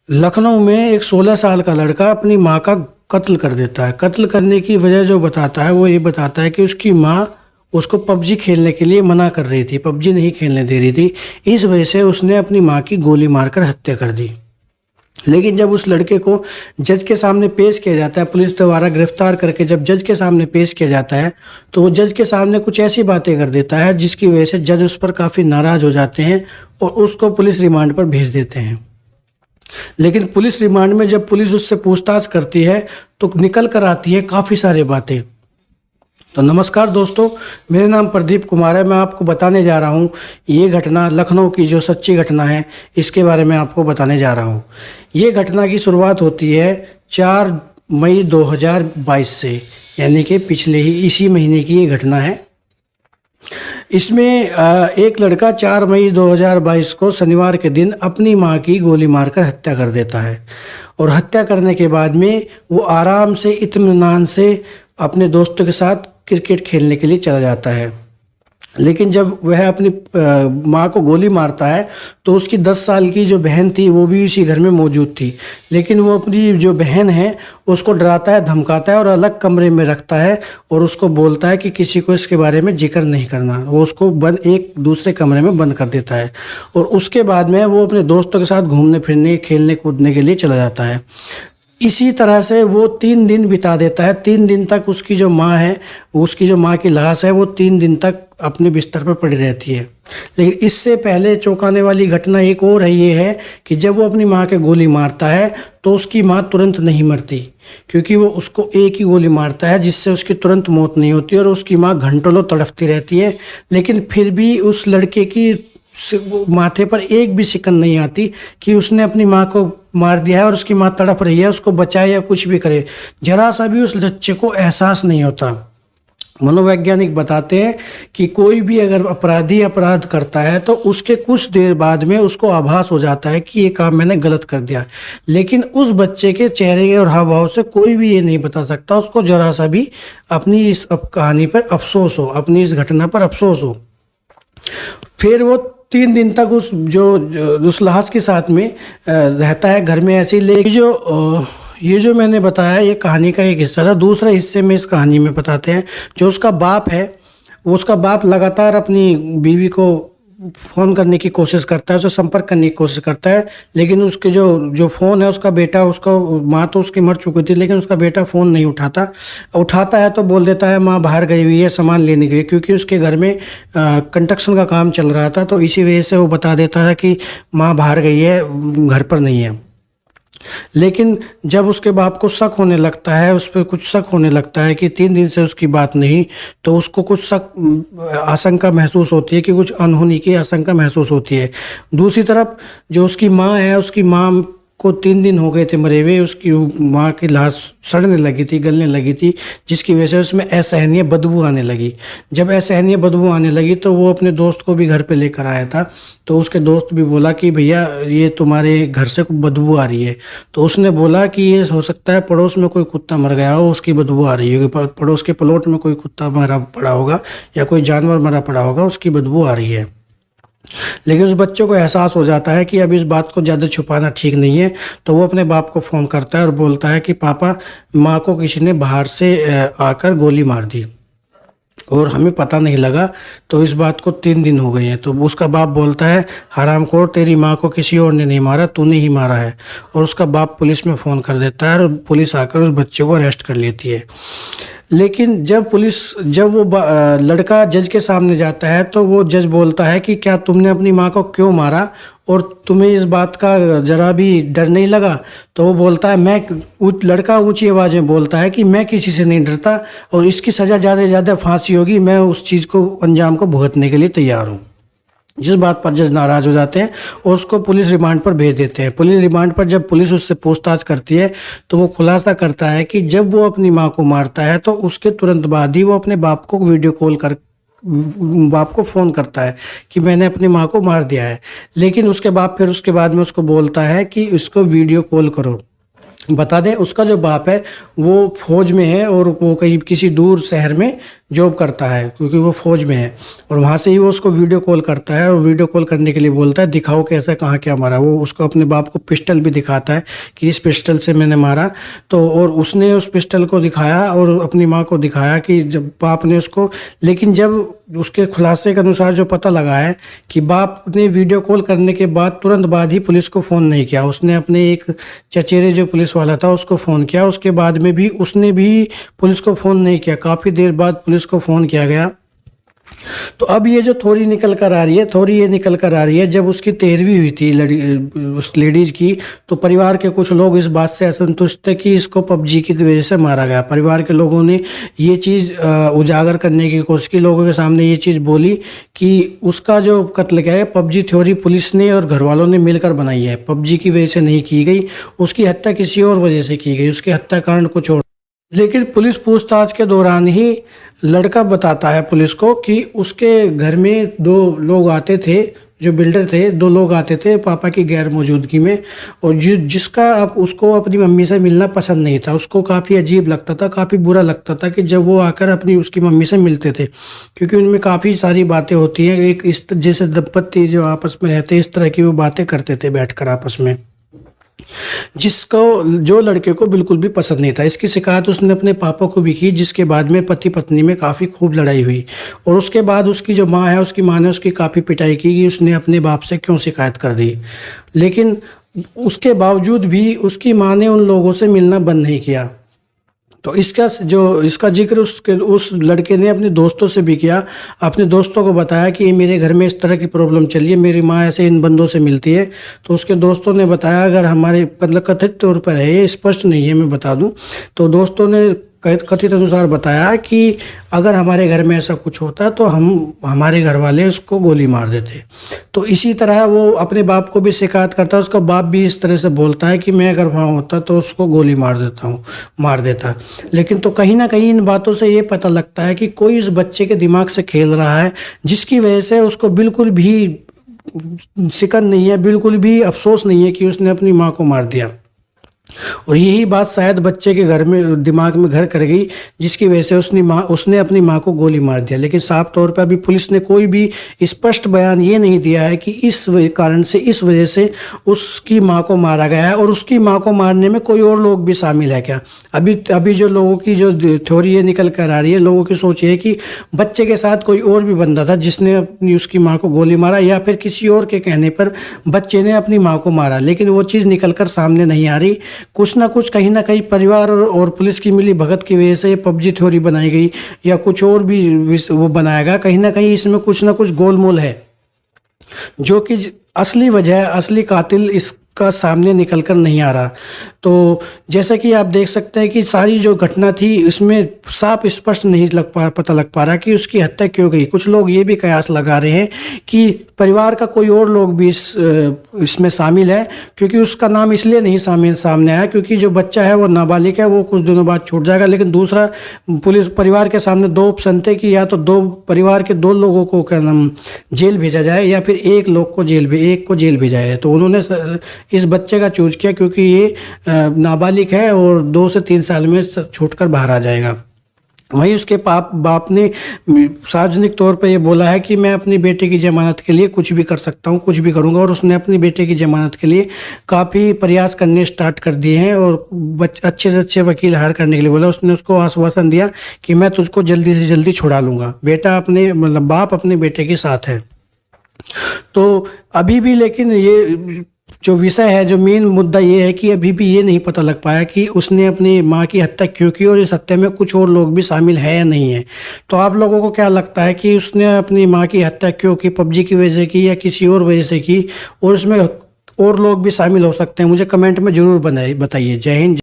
लखनऊ में एक 16 साल का लड़का अपनी माँ का कत्ल कर देता है। कत्ल करने की वजह जो बताता है वो ये बताता है कि उसकी माँ उसको पबजी खेलने के लिए मना कर रही थी, पबजी नहीं खेलने दे रही थी। इस वजह से उसने अपनी माँ की गोली मारकर हत्या कर दी। लेकिन जब उस लड़के को जज के सामने पेश किया जाता है, पुलिस द्वारा गिरफ्तार करके जब जज के सामने पेश किया जाता है, तो वो जज के सामने कुछ ऐसी बातें कर देता है जिसकी वजह से जज उस पर काफ़ी नाराज़ हो जाते हैं और उसको पुलिस रिमांड पर भेज देते हैं। लेकिन पुलिस रिमांड में जब पुलिस उससे पूछताछ करती है तो निकल कर आती है काफ़ी सारी बातें। तो नमस्कार दोस्तों, मेरा नाम प्रदीप कुमार है। मैं आपको बताने जा रहा हूँ ये घटना, लखनऊ की जो सच्ची घटना है, इसके बारे में आपको बताने जा रहा हूँ। ये घटना की शुरुआत होती है 4 मई 2022 से, यानी कि पिछले ही इसी महीने की ये घटना है। इसमें एक लड़का 4 मई 2022 को शनिवार के दिन अपनी मां की गोली मारकर हत्या कर देता है और हत्या करने के बाद में वो आराम से इत्मीनान से अपने दोस्तों के साथ क्रिकेट खेलने के लिए चला जाता है। लेकिन जब वह अपनी माँ को गोली मारता है तो उसकी 10 साल की जो बहन थी वो भी इसी घर में मौजूद थी। लेकिन वो अपनी जो बहन है उसको डराता है, धमकाता है और अलग कमरे में रखता है और उसको बोलता है कि किसी को इसके बारे में जिक्र नहीं करना। वो उसको बंद एक दूसरे कमरे में बंद कर देता है और उसके बाद में वो अपने दोस्तों के साथ घूमने फिरने, खेलने कूदने के लिए चला जाता है। इसी तरह से वो 3 दिन बिता देता है। 3 दिन तक उसकी जो माँ है, उसकी जो माँ की लाश है, वो 3 दिन तक अपने बिस्तर पर पड़ी रहती है। लेकिन इससे पहले चौंकाने वाली घटना एक और है, ये है कि जब वो अपनी माँ के गोली मारता है तो उसकी माँ तुरंत नहीं मरती, क्योंकि वो उसको एक ही गोली मारता है जिससे उसकी तुरंत मौत नहीं होती और उसकी माँ घंटों तड़पती रहती है। लेकिन फिर भी उस लड़के की माथे पर एक भी शिकन नहीं आती कि उसने अपनी माँ को मार दिया है और उसकी माँ तड़प रही है, उसको बचाए या कुछ भी करे। जरा सा भी उस बच्चे को एहसास नहीं होता। मनोवैज्ञानिक बताते हैं कि कोई भी अगर अपराधी अपराध करता है तो उसके कुछ देर बाद में उसको आभास हो जाता है कि ये काम मैंने गलत कर दिया। लेकिन उस बच्चे के चेहरे और हाव भाव से कोई भी ये नहीं बता सकता उसको जरा सा भी अपनी इस कहानी पर अफसोस हो, अपनी इस घटना पर अफसोस हो। फिर वो 3 दिन तक उस लाश के साथ में रहता है घर में ऐसे ही। लेकिन ये जो मैंने बताया ये कहानी का एक हिस्सा था। दूसरे हिस्से में इस कहानी में बताते हैं जो उसका बाप है, उसका बाप लगातार अपनी बीवी को फ़ोन करने की कोशिश करता है, उसे संपर्क करने की कोशिश करता है। लेकिन उसके जो फ़ोन है, उसका बेटा, उसका माँ तो उसकी मर चुकी थी, लेकिन उसका बेटा फ़ोन नहीं उठाता है तो बोल देता है माँ बाहर गई हुई है, सामान लेने गई, क्योंकि उसके घर में कंस्ट्रक्शन का काम चल रहा था। तो इसी वजह से वो बता देता है कि माँ बाहर गई है, घर पर नहीं है। लेकिन जब उसके बाप को शक होने लगता है, उस पर कुछ शक होने लगता है कि 3 दिन से उसकी बात नहीं, तो उसको कुछ शक, आशंका महसूस होती है कि कुछ अनहोनी की आशंका महसूस होती है। दूसरी तरफ जो उसकी माँ है, उसकी माँ को 3 दिन हो गए थे मरे हुए, उसकी माँ की लाश सड़ने लगी थी, गलने लगी थी, जिसकी वजह से उसमें असहनीय बदबू आने लगी। जब असहनीय बदबू आने लगी तो वो अपने दोस्त को भी घर पे लेकर आया था। तो उसके दोस्त भी बोला कि भैया ये तुम्हारे घर से बदबू आ रही है। तो उसने बोला कि ये हो सकता है पड़ोस में कोई कुत्ता मर गया हो, उसकी बदबू आ रही होगी, पड़ोस के प्लॉट में कोई कुत्ता मरा पड़ा होगा या कोई जानवर मरा पड़ा होगा, उसकी बदबू आ रही है। लेकिन उस बच्चे को एहसास हो जाता है कि अब इस बात को ज़्यादा छुपाना ठीक नहीं है। तो वो अपने बाप को फ़ोन करता है और बोलता है कि पापा, माँ को किसी ने बाहर से आकर गोली मार दी और हमें पता नहीं लगा। तो इस बात को 3 दिन हो गए हैं। तो उसका बाप बोलता है, हरामखोर, तेरी माँ को किसी और ने नहीं मारा, तूने ही मारा है। और उसका बाप पुलिस में फ़ोन कर देता है और पुलिस आकर उस बच्चे को अरेस्ट कर लेती है। लेकिन जब वो लड़का जज के सामने जाता है तो वो जज बोलता है कि क्या तुमने अपनी माँ को क्यों मारा और तुम्हें इस बात का ज़रा भी डर नहीं लगा? तो वो बोलता है, लड़का ऊंची आवाज़ में बोलता है कि मैं किसी से नहीं डरता और इसकी सज़ा ज़्यादा से ज़्यादा फांसी होगी, मैं उस चीज़ को अंजाम को भुगतने के लिए तैयार हूँ। जिस बात पर जज नाराज़ हो जाते हैं और उसको पुलिस रिमांड पर भेज देते हैं। पुलिस रिमांड पर जब पुलिस उससे पूछताछ करती है तो वो खुलासा करता है कि जब वो अपनी माँ को मारता है तो उसके तुरंत बाद ही वो अपने बाप को वीडियो कॉल कर बाप को फ़ोन करता है कि मैंने अपनी माँ को मार दिया है। लेकिन उसके बाप फिर उसके बाद में उसको बोलता है कि इसको वीडियो कॉल करो। बता दें, उसका जो बाप है वो फौज में है और वो कहीं किसी दूर शहर में जॉब करता है, क्योंकि वो फौज में है। और वहाँ से ही वो उसको वीडियो कॉल करता है और वीडियो कॉल करने के लिए बोलता है दिखाओ कैसे कहाँ क्या मारा। वो उसको अपने बाप को पिस्टल भी दिखाता है कि इस पिस्टल से मैंने मारा। तो और उसने उस पिस्टल को दिखाया और अपनी माँ को दिखाया कि जब बाप ने उसको, लेकिन जब उसके खुलासे के अनुसार जो पता लगा है कि बाप ने वीडियो कॉल करने के बाद तुरंत बाद ही पुलिस को फ़ोन नहीं किया। उसने अपने एक चचेरे जो पुलिस वाला था उसको फ़ोन किया, उसके बाद में भी उसने भी पुलिस को फ़ोन नहीं किया। काफ़ी देर बाद पुलिस को फ़ोन किया गया। तो अब ये जो थोड़ी निकल कर आ रही है, थोड़ी ये निकल कर आ रही है, जब उसकी 13वीं हुई थी उस लेडीज़ की, तो परिवार के कुछ लोग इस बात से असंतुष्ट थे कि इसको पबजी की वजह से मारा गया। परिवार के लोगों ने ये चीज़ उजागर करने की कोशिश की, लोगों के सामने ये चीज़ बोली कि उसका जो कत्ल क्या है पबजी थ्योरी पुलिस ने और घर वालों ने मिलकर बनाई है, पबजी की वजह से नहीं की गई, उसकी हत्या किसी और वजह से की गई, उसके हत्या कारण कुछ और। लेकिन पुलिस पूछताछ के दौरान ही लड़का बताता है पुलिस को कि उसके घर में दो लोग आते थे, जो बिल्डर थे, दो लोग आते थे पापा की गैर मौजूदगी में, और जिसका उसको अपनी मम्मी से मिलना पसंद नहीं था। उसको काफ़ी अजीब लगता था, काफ़ी बुरा लगता था कि जब वो आकर अपनी उसकी मम्मी से मिलते थे, क्योंकि उनमें काफ़ी सारी बातें होती हैं। एक इस जैसे दंपत्ति जो आपस में रहते इस तरह की वो बातें करते थे बैठकर आपस में, जिसको जो लड़के को बिल्कुल भी पसंद नहीं था। इसकी शिकायत उसने अपने पापा को भी की, जिसके बाद में पति पत्नी में काफ़ी खूब लड़ाई हुई। और उसके बाद उसकी जो माँ है, उसकी माँ ने उसकी काफ़ी पिटाई की कि उसने अपने बाप से क्यों शिकायत कर दी। लेकिन उसके बावजूद भी उसकी माँ ने उन लोगों से मिलना बंद नहीं किया। तो इसका जिक्र उस लड़के ने अपने दोस्तों से भी किया। अपने दोस्तों को बताया कि मेरे घर में इस तरह की प्रॉब्लम चल रही है, मेरी माँ ऐसे इन बंदों से मिलती है। तो उसके दोस्तों ने बताया, अगर हमारे मतलब कथित तौर पर है, ये स्पष्ट नहीं है मैं बता दूं, तो दोस्तों ने कथित अनुसार बताया कि अगर हमारे घर में ऐसा कुछ होता तो हमारे घर वाले उसको गोली मार देते। तो इसी तरह वो अपने बाप को भी शिकायत करता है, उसका बाप भी इस तरह से बोलता है कि मैं अगर वहाँ होता तो उसको गोली मार देता। लेकिन तो कहीं ना कहीं इन बातों से ये पता लगता है कि कोई इस बच्चे के दिमाग से खेल रहा है, जिसकी वजह से उसको बिल्कुल भी शिकन नहीं है, बिल्कुल भी अफसोस नहीं है कि उसने अपनी माँ को मार दिया। और यही बात शायद बच्चे के घर में दिमाग में घर कर गई, जिसकी वजह से उसने अपनी माँ को गोली मार दिया। लेकिन साफ तौर पर अभी पुलिस ने कोई भी स्पष्ट बयान ये नहीं दिया है कि इस कारण से, इस वजह से उसकी माँ को मारा गया है, और उसकी माँ को मारने में कोई और लोग भी शामिल है क्या। अभी जो लोगों की जो थ्योरी ये निकल कर आ रही है, लोगों की सोच है कि बच्चे के साथ कोई और भी बंदा था जिसने उसकी माँ को गोली मारा, या फिर किसी और के कहने पर बच्चे ने अपनी माँ को मारा। लेकिन वो चीज़ निकल कर सामने नहीं आ रही। कुछ ना कुछ कहीं ना कहीं परिवार और पुलिस की मिली भगत की वजह से ये पबजी थ्योरी बनाई गई, या कुछ और भी वो बनाया गया। कहीं ना कहीं इसमें कुछ ना कुछ गोलमोल है, जो कि असली वजह, असली कातिल इसका सामने निकल कर नहीं आ रहा। तो जैसा कि आप देख सकते हैं कि सारी जो घटना थी इसमें साफ स्पष्ट नहीं पता लग पा रहा कि उसकी हत्या क्यों गई। कुछ लोग ये भी कयास लगा रहे हैं कि परिवार का कोई और लोग भी इसमें शामिल है, क्योंकि उसका नाम इसलिए नहीं सामने आया क्योंकि जो बच्चा है वो नाबालिग है, वो कुछ दिनों बाद छूट जाएगा। लेकिन दूसरा, पुलिस परिवार के सामने दो ऑप्शन थे कि या तो परिवार के दो लोगों को क्या नाम जेल भेजा जाए, या फिर एक को जेल भेजा जाए। तो उन्होंने इस बच्चे का चूज किया क्योंकि ये नाबालिग है और 2 से 3 साल में छूटकर बाहर आ जाएगा। वहीं उसके बाप ने सार्वजनिक तौर पर ये बोला है कि मैं अपनी बेटे की जमानत के लिए कुछ भी कर सकता हूँ, कुछ भी करूँगा। और उसने अपनी बेटे की जमानत के लिए काफ़ी प्रयास करने स्टार्ट कर दिए हैं, और अच्छे से अच्छे वकील हायर करने के लिए बोला। उसने उसको आश्वासन दिया कि मैं तुझको जल्दी से जल्दी छुड़ा लूँगा। बेटा बाप अपने बेटे के साथ है। तो अभी भी, लेकिन ये जो विषय है, जो मेन मुद्दा ये है कि अभी भी ये नहीं पता लग पाया कि उसने अपनी माँ की हत्या क्यों की, और इस हत्या में कुछ और लोग भी शामिल है या नहीं है। तो आप लोगों को क्या लगता है कि उसने अपनी माँ की हत्या क्यों की, पबजी की वजह से की या किसी और वजह से की, और इसमें और लोग भी शामिल हो सकते हैं? मुझे कमेंट में ज़रूर बताइए। जय हिंद।